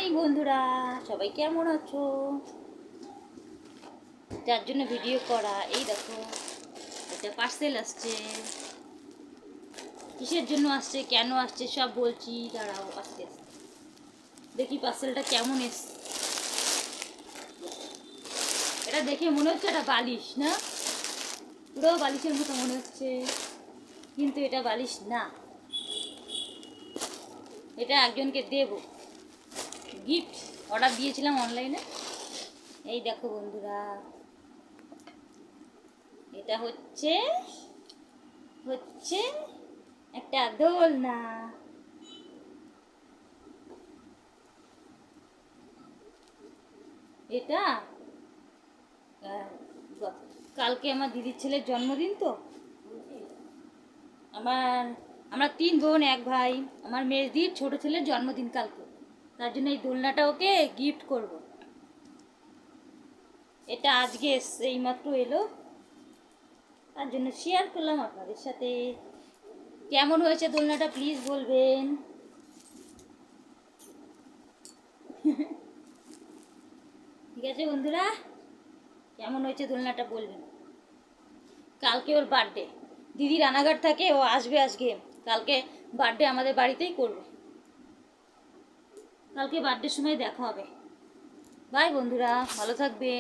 Morning বন্ধুরা, সবাই কেমন আছো? যার জন্য ভিডিও করা, এই দেখো একটা পার্সেল আসছে। কিসের জন্য আসছে, কেন আসছে সব বলছি, দাঁড়াও আস্তে আস্তে দেখি পার্সেলটা কেমন এসছে। এটা দেখে মনে হচ্ছে একটা বালিশ, না? পুরো বালিশের মতো মনে হচ্ছে, কিন্তু এটা বালিশ না। এটা একজনকে দেব, গিফট অর্ডার দিয়েছিলাম অনলাইনে। এই দেখো বন্ধুরা, এটা হচ্ছে হচ্ছে একটা দোলনা। এটা কালকে আমার দিদির ছেলের জন্মদিন, তো আমরা 3 বোন 1 ভাই, আমার মেজদির ছোট ছেলের জন্মদিন কালকে, তার জন্য এই দোলনাটা ওকে গিফট করব। এটা আজকে এসছে, এইমাত্র এলো, তার জন্য শেয়ার করলাম আপনাদের সাথে। কেমন হয়েছে দোলনাটা প্লিজ বলবেন। ঠিক আছে বন্ধুরা, কেমন হয়েছে দোলনাটা বলবেন। কালকে ওর বার্থডে, দিদি রানাঘাট থাকে, ও আসবে আজকে। কালকে বার্থডে আমাদের বাড়িতেই করবে, কালকে বার্থডের সময় দেখা হবে। বাই বন্ধুরা, ভালো থাকবে।